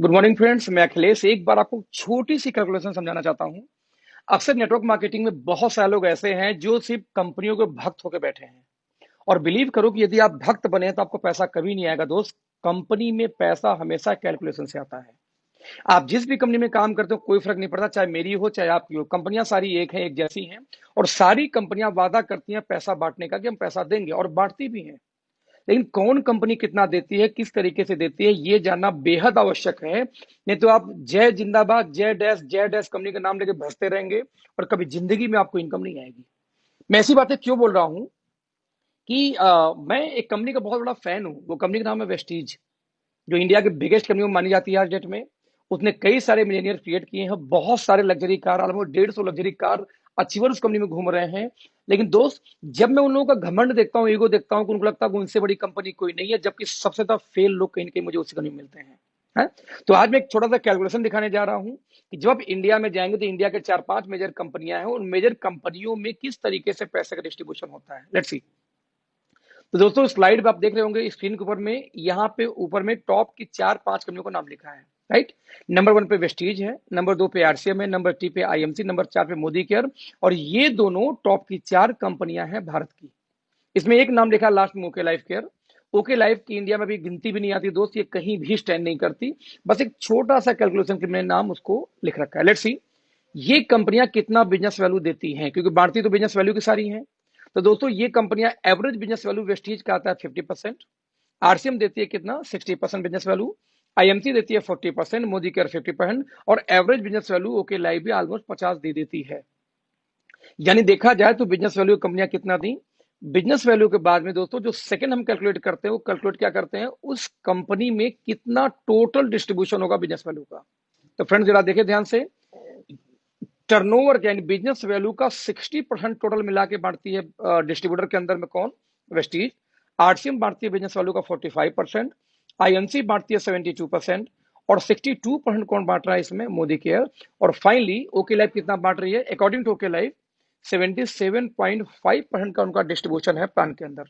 Good morning friends, मैं अखिलेश एक बार आपको छोटी सी कैलकुलेशन समझाना चाहता हूं। अक्सर नेटवर्क मार्केटिंग में बहुत सारे लोग ऐसे हैं जो सिर्फ कंपनियों के भक्त होकर बैठे हैं। और बिलीव करो कि यदि आप भक्त बने तो आपको पैसा कभी नहीं आएगा दोस्त। कंपनी में पैसा हमेशा कैलकुलेशन से आता है। आप जिस भी कंपनी में काम करते हो कोई फर्क नहीं पड़ता, चाहे मेरी हो चाहे आपकी हो, कंपनियां सारी एक है, एक जैसी हैं। और सारी कंपनियां वादा करती हैं पैसा बांटने का कि हम पैसा देंगे, और बांटती भी हैं। लेकिन कौन कंपनी कितना देती है, किस तरीके से देती है, ये जानना बेहद आवश्यक है। नहीं तो आप जय जिंदाबाद जय डैश कंपनी का नाम लेके भसते रहेंगे और कभी जिंदगी में आपको इनकम नहीं आएगी। मैं ऐसी बातें क्यों बोल रहा हूं कि मैं एक कंपनी का बहुत बड़ा फैन हूं। वो कंपनी का नाम है वेस्टीज, जो इंडिया की बिगेस्ट कंपनी में मानी जाती है आज डेट में। उसने कई सारे मिलीनियर क्रिएट किए हैं, बहुत सारे luxury car, almost 150 luxury car achiever उस कंपनी में घूम रहे हैं। लेकिन दोस्त, जब मैं उन लोगों का घमंड देखता हूँ, ईगो देखता हूँ, उनको लगता है कि उनसे बड़ी कंपनी कोई नहीं है, जबकि सबसे ज्यादा फेल लोग कहीं ना कहीं मुझे उसी कंपनी में मिलते हैं। है? तो आज मैं एक छोटा सा कैलकुलेशन दिखाने जा रहा हूँ कि जब आप इंडिया में जाएंगे तो इंडिया के 4-5 मेजर कंपनियां हैं, उन मेजर कंपनियों में किस तरीके से पैसे का डिस्ट्रीब्यूशन होता है। Let's see. तो दोस्तों, स्लाइड पे आप देख रहे होंगे स्क्रीन के ऊपर में, यहाँ पे ऊपर में टॉप की 4-5 कंपनियों का नाम लिखा है। राइट। नंबर 1 पे वेस्टीज है, नंबर 2 पे आरसीएम है, नंबर 3 पे आईएमसी, नंबर 4 पे मोदी केयर। और ये दोनों टॉप की 4 कंपनियां हैं भारत की। इसमें एक नाम लिखा लास्ट में, okay life care. Okay life की इंडिया में भी गिनती भी नहीं आती दोस्त, ये कहीं भी स्टैंड नहीं करती। बस एक छोटा सा कैलकुलेशन के मैंने नाम उसको लिख रखा है। लेट्स सी ये कंपनियां कितना बिजनेस वैल्यू देती हैं, क्योंकि बांटती तो बिजनेस वैल्यू की सारी हैं। तो दोस्तों, ये कंपनियां एवरेज बिजनेस वैल्यू वेस्टीज का आता है 50%, आरसीएम देती है कितना 60% बिजनेस वैल्यू, आईएमसी देती है 40%, मोदी केयर 50%, और average business value okay live भी ऑलमोस्ट 50 दे देती है। यानी देखा जाए तो बिजनेस वैल्यू कंपनियां कितना दी। बिजनेस वैल्यू के बाद में दोस्तों जो सेकंड हम कैलकुलेट करते हैं, वो कैलकुलेट क्या करते हैं, उस कंपनी में कितना टोटल डिस्ट्रीब्यूशन होगा बिजनेस वैल्यू का। तो फ्रेंड्स, जरा देखिए ध्यान से। टर्नओवर यानी बिजनेस वैल्यू का 60% टोटल मिला के बांटती है डिस्ट्रीब्यूटर के अंदर में कौन, वेस्टीज। आरसीएम बांटती है बिजनेस वैल्यू का 45%, आईएनसी बांटती है 72%, और 62% कौन बांट रहा है इसमें, मोदी केयर। और फाइनली ओके लाइफ कितना बांट रही है, अकॉर्डिंग टू ओके लाइफ 77.5% का उनका डिस्ट्रीब्यूशन है प्लान के अंदर।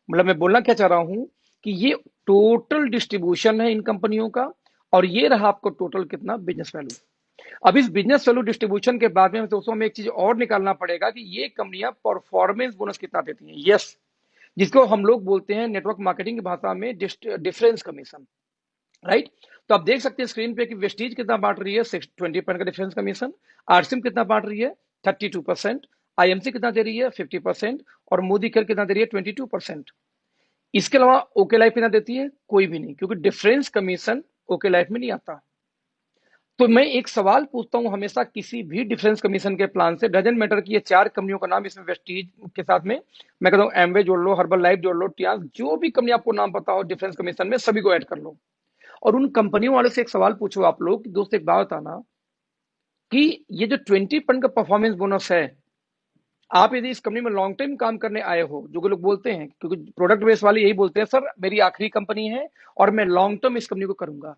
मतलब मैं बोलना क्या चाह रहा हूं कि ये टोटल डिस्ट्रीब्यूशन है इन कंपनियों का, और ये रहा आपको टोटल कितना बिजनेस वैल्यू। अब इस बिजनेस वैल्यू डिस्ट्रीब्यूशन के बाद में दोस्तों हमें एक चीज और निकालना पड़ेगा कि ये कंपनियां परफॉर्मेंस बोनस कितना देती हैं। यस, जिसको हम लोग बोलते हैं नेटवर्क मार्केटिंग की भाषा में डिफरेंस कमीशन। राइट। तो आप देख सकते हैं स्क्रीन पे कि वेस्टीज कितना बांट रही है, 20% का डिफरेंस कमीशन। आरसीएम कितना बांट रही है, 32%। आईएमसी कितना दे रही है, 50%। और मोदी केयर कितना दे रही है, 22%। इसके अलावा ओके लाइफ कितना देती है, कोई भी नहीं, क्योंकि डिफरेंस कमीशन ओके लाइफ में नहीं आता। तो मैं एक सवाल पूछता हूं हमेशा किसी भी डिफरेंस कमीशन के प्लान से, डजेंट मैटर कि ये 4 कंपनियों का नाम इसमें वेस्टीज के साथ में मैं कहता हूं एमवे जोड़ लो, हर्बल लाइफ जोड़ लो, टियास, जो भी कंपनी आपको नाम पता हो डिफरेंस कमीशन में, सभी को ऐड कर लो। और उन कंपनियों वाले से एक सवाल पूछो आप लोग कि दोस्त एक बात बताना कि ये जो 20% का परफॉर्मेंस बोनस है, आप यदि इस कंपनी में लॉन्ग टाइम काम करने आए हो, जो कि लोग बोलते हैं, क्योंकि प्रोडक्ट बेस वाले यही बोलते हैं, सर मेरी आखिरी कंपनी है और मैं लॉन्ग टर्म इस कंपनी को करूंगा।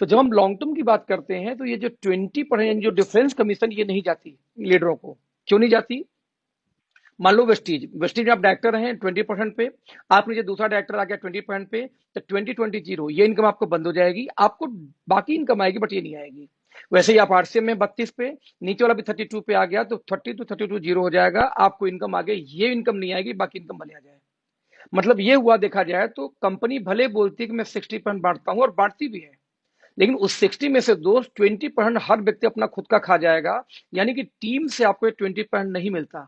तो जब हम लॉन्ग टर्म की बात करते हैं तो ये जो 20% जो डिफरेंस कमीशन, ये नहीं जाती लीडरों को। क्यों नहीं जाती? मान लो वेस्टीज वेस्टीज में आप डायरेक्टर हैं 20% पे, आप नीचे दूसरा डायरेक्टर आ गया 20% पे, तो 20-20-0 ये इनकम आपको बंद हो जाएगी। आपको बाकी इनकम आएगी बट ये नहीं आएगी। वैसे ही आप आरसीएम में 32 पे, नीचे वाला भी 32 पे आ गया, तो 30-32-0 हो जाएगा, आपको इनकम आ गई, ये इनकम नहीं आएगी, बाकी इनकम भले आ जाए। मतलब ये हुआ, देखा जाए तो कंपनी भले बोलती है कि मैं 60% बांटता हूं, और बांटती भी है, लेकिन उस 60 में से दोस्त 20% हर व्यक्ति अपना खुद का खा जाएगा। यानी कि टीम से आपको 20% नहीं मिलता।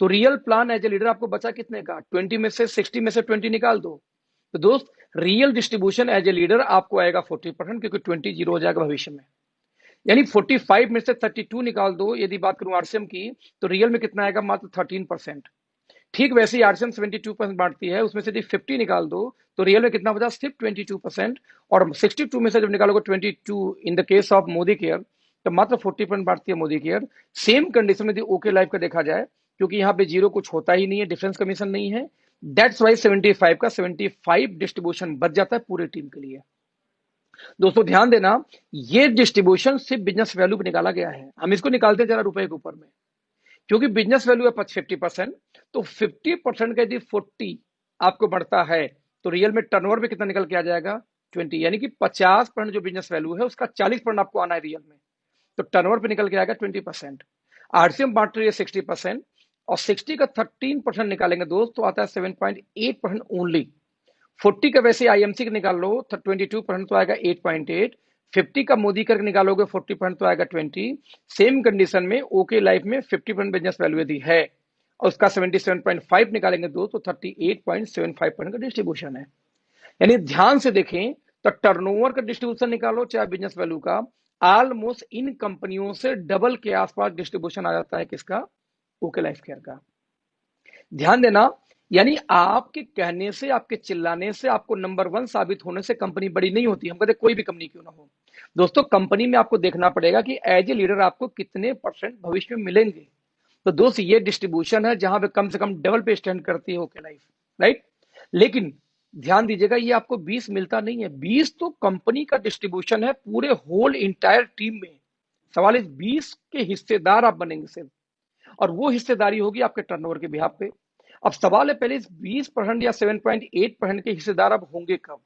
तो real plan as a leader आपको बचा कितने का, 20 में से 60 में से 20 निकाल दो। तो दोस्त, real distribution as a leader आपको आएगा 40%, क्योंकि 20 जीरो हो जाएगा भविष्य में। यानी 45 में से 32 निकाल दो, यदि बात करूं आरसीएम की, तो रियल में कितना आएगा, मात्र 13%। ठीक वैसे ही आरसीएम 72% बांटती है, उसमें से यदि 50 निकाल दो तो रियल में कितना बचा, सिर्फ 22%। और 62 में से जब निकालोगे 22 in the case of Modi care, तो मात्र 40% बांटती है मोदी केयर। सेम कंडीशन में यदि ओके लाइफ का देखा जाए, क्योंकि यहाँ पे जीरो कुछ होता ही नहीं है, डिफरेंस कमीशन नहीं है, दैट्स वाई 75 का 75 डिस्ट्रीब्यूशन बच जाता है पूरे टीम के लिए। दोस्तों ध्यान देना, ये डिस्ट्रीब्यूशन सिर्फ बिजनेस वैल्यू पे निकाला गया है। हम इसको निकालते हैं जरा रुपए के ऊपर में, क्योंकि बिजनेस वैल्यू है 50%। तो 50% का यदि 40 आपको बढ़ता है, तो रियल में टर्नओवर भी कितना निकल के आ जाएगा, 20, यानी कि 50% जो बिजनेस वैल्यू है उसका 40% आपको आना है रियल में, तो टर्नओवर पे निकल के आएगा 20%। आरसीएम बांट रही है 60%, और 60 का 13% निकालेंगे दोस्त तो आता है 7.8% ओनली। 40 का वैसे आईएमसी का निकाल लो तो 22% तो आएगा 8.8। 50 का मोदी करके निकालोगे 40% तो आएगा 20। सेम कंडीशन में ओके लाइफ में 50% बिजनेस वैल्यू यदि है और उसका 77.5 निकालेंगे तो 38.75% का डिस्ट्रीब्यूशन है। यानी ध्यान से देखें तो टर्नओवर का डिस्ट्रीब्यूशन निकालो चाहे बिजनेस वैल्यू का, ऑलमोस्ट इन कंपनियों से डबल के आसपास डिस्ट्रीब्यूशन आ जाता है किसका, ओके लाइफ केयर का। ध्यान देना, यानी आपके कहने से आपके चिल्लाने से आपको नंबर वन साबित होने से कंपनी बड़ी नहीं होती। हम कहते कोई भी कंपनी क्यों ना हो दोस्तों, कंपनी में आपको देखना पड़ेगा कि एज ए लीडर आपको कितने परसेंट भविष्य में मिलेंगे। तो दोस्त ये डिस्ट्रीब्यूशन है जहां पे कम से कम डबल पे स्टैंड करती है ओके लाइफ, राइट। लेकिन ध्यान दीजिएगा ये आपको 20 मिलता नहीं है, 20 तो कंपनी का डिस्ट्रीब्यूशन है पूरे होल इंटायर टीम में। सवाल इस 20 के हिस्सेदार आप बनेंगे सिर्फ, और वो हिस्सेदारी होगी आपके टर्नओवर के बिहाफ पे। अब सवाल है पहले इस 20% या 7.8% के हिस्सेदार अब होंगे कब।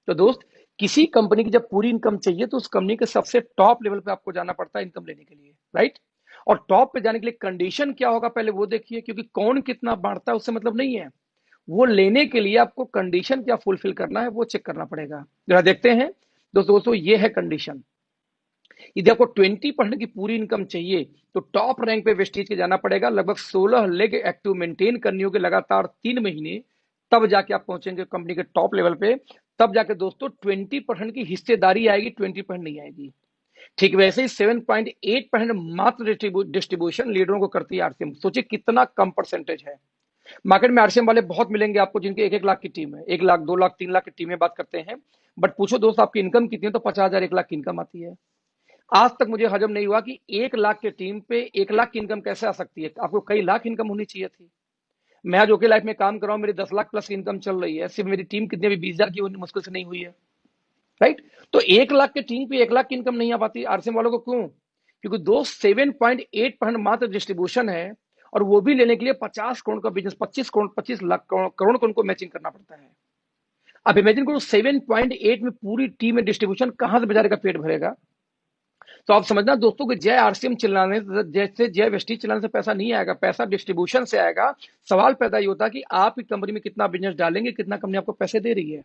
तो दोस्त किसी कंपनी की जब पूरी इनकम चाहिए तो उस कंपनी के सबसे टॉप लेवल पे आपको जाना पड़ता है इनकम लेने के लिए, राइट। और टॉप पे जाने के लिए कंडीशन क्या होगा पहले वो देखिए, क्योंकि कौन कितना बांटता है उससे मतलब नहीं है, वो लेने के लिए आपको कंडीशन क्या फुलफिल करना है वो चेक करना पड़ेगा। जरा देखते हैं दोस्तों ये है कंडीशन। यदि आपको 20% की पूरी इनकम चाहिए तो टॉप रैंक पे वेस्टीज के जाना पड़ेगा, लगभग 16 लेग एक्टिव मेंटेन करनी होगी लगातार 3 महीने, तब जाके आप पहुंचेंगे कंपनी के टॉप लेवल पे। तब जाके दोस्तों 20% की हिस्सेदारी आएगी, 20% नहीं आएगी। ठीक वैसे ही 7.8% मात्र डिस्ट्रीब्यूशन लीडरों को करती है आरसीएम। सोचिए कितना कम परसेंटेज है। मार्केट में आरसीएम वाले बहुत मिलेंगे आपको जिनके 1-1 लाख की टीम है, 1 लाख 2 लाख 3 लाख की टीमें बात करते हैं। बट पूछो दोस्त आपकी इनकम कितनी है तो 50,000 1 लाख की इनकम आती है। आज तक मुझे हजम नहीं हुआ कि 1 लाख की टीम पे 1 लाख की इनकम कैसे आ सकती है। आपको कई लाख इनकम होनी चाहिए थी। मैं आज ओके लाइफ में काम कर रहा हूं, मेरी 10 लाख प्लस की इनकम चल रही है, सिर्फ मेरी टीम कितने भी 20,000 की मुश्किल से नहीं हुई है, राइट। तो 1 लाख की टीम पे 1 लाख की इनकम नहीं आ पाती आरसीएम वालों को, क्यों? क्योंकि दोस्त 7.8% मात्र डिस्ट्रीब्यूशन है, और वो भी लेने के लिए 50 करोड़ का बिजनेस, 25 करोड़ 25 लाख करोड़ को उनको मैचिंग करना पड़ता है। अब इमेजिन करो 7.8 में पूरी टीम में डिस्ट्रीब्यूशन कहां से बेचारे का पेट भरेगा। तो आप समझना दोस्तों कि जय आरसीएम चिल्लाने जैसे जय वेस्टीज चिल्लाने से पैसा नहीं आएगा, पैसा डिस्ट्रीब्यूशन से आएगा। सवाल पैदा ये होता है कि आप की कंपनी में कितना बिजनेस डालेंगे, कितना कंपनी आपको पैसे दे रही है।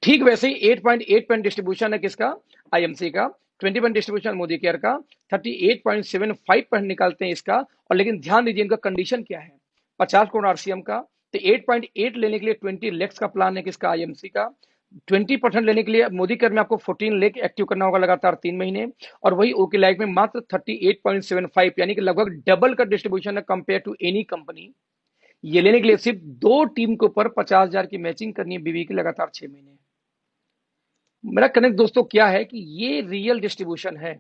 ठीक वैसे ही 8.8% डिस्ट्रीब्यूशन है किसका, आईएमसी का। 20% डिस्ट्रीब्यूशन मोदी केयर का। 38.75% निकालते हैं इसका। और लेकिन ध्यान दीजिए इनका कंडीशन क्या है, 50 करोड़ आरसीएम का, तो 8.8 लेने के लिए 20 लेक्स का प्लान है किसका, आईएमसी का। 20% लेने के लिए मोदी केयर में आपको 14 लेख एक्टिव करना होगा लगातार 3 महीने। और वही ओके लाइफ में मात्र 38.75, यानी कि लगभग डबल का डिस्ट्रीब्यूशन है कंपेयर टू एनी कंपनी। ये लेने के लिए सिर्फ 2 टीम के ऊपर 50,000 की मैचिंग करनी है बीवी की लगातार 6 महीने। मेरा कनेक्ट दोस्तों क्या है कि ये रियल डिस्ट्रीब्यूशन है।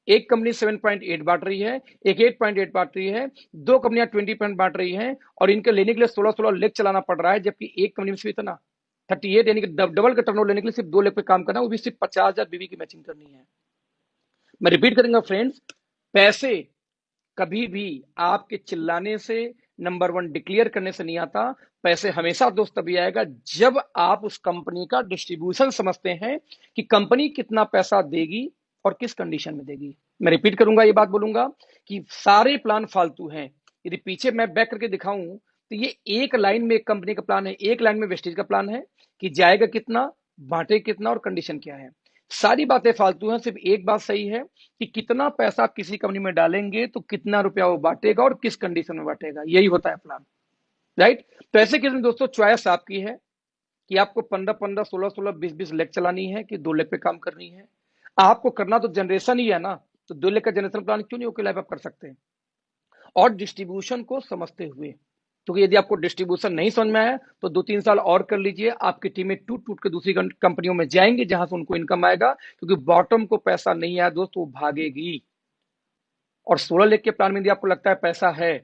एक कंपनी 7.8 बांट रही है, एक 8.8 बांट रही है, 2 कंपनियां 20% बांट रही हैं, और इनके लेने के लिए 16-16 लेग चलाना पड़ रहा है, जबकि एक कंपनी में सिर्फ इतना 38, यानी कि डबल का टर्नओवर लेने के लिए सिर्फ 2 लेग पे काम करना, वो भी सिर्फ 50,000 बीवी की मैचिंग करनी है। मैं रिपीट करूंगा फ्रेंड्स, पैसे कभी भी आपके चिल्लाने से, नंबर वन डिक्लेयर करने से नहीं आता। पैसे हमेशा दोस्त तभी आएगा जब आप उस कंपनी का डिस्ट्रीब्यूशन समझते हैं कि कंपनी कितना पैसा देगी और किस कंडीशन में देगी। मैं रिपीट करूंगा, ये बात बोलूंगा कि सारे प्लान फालतू हैं। यदि पीछे मैं बैक करके दिखाऊं तो ये एक लाइन में एक कंपनी का प्लान है, एक लाइन में वेस्टेज का प्लान है कि जाएगा कितना, बांटे कितना और कंडीशन क्या है। सारी बातें फालतू हैं, सिर्फ एक बात सही है कि कितना पैसा आप किसी कंपनी में डालेंगे तो कितना रुपया वो बांटेगा और किस कंडीशन में बांटेगा, यही होता है प्लान, राइट। तो ऐसे केस में दोस्तों चॉइस आपकी है कि आपको 15-15, 16-16, 20-20 लेग चलानी है कि 2 लेग पे काम करनी है। आपको करना तो जनरेशन ही है ना, तो 2 लेग का जनरेशन प्लान क्यों नहीं ओके लाइफ आप कर सकते हैं। और डिस्ट्रीब्यूशन को समझते हुए, क्योंकि यदि आपको डिस्ट्रीब्यूशन नहीं समझ में आया तो 2-3 साल और कर लीजिए, आपकी टीमें टूट टूट के दूसरी कंपनियों में जाएंगी जहां से उनको इनकम आएगा, क्योंकि बॉटम को पैसा नहीं आया दोस्त वो भागेगी। और 16 लेग के प्लान में यदि आपको लगता है पैसा है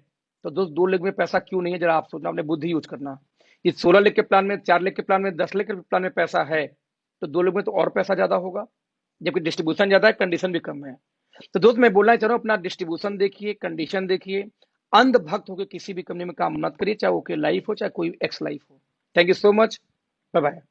तो दोस्त 2 लेग में पैसा क्यों नहीं है, जरा आप सोचना, अपने बुद्धि यूज करना। इस 16 लेग के प्लान में, 4 लेग के प्लान में, 10 लेग के प्लान में पैसा है तो 2 लेग में तो और पैसा ज्यादा होगा, जबकि डिस्ट्रीब्यूशन ज्यादा है, कंडीशन भी कम है। तो दोस्त मैं बोलना चाह रहा हूं अपना डिस्ट्रीब्यूशन देखिए, कंडीशन देखिए, अंधभक्त होकर किसी भी कंपनी में काम मत करिए, चाहे ओके लाइफ हो चाहे कोई एक्स लाइफ हो। Thank you so much, bye bye.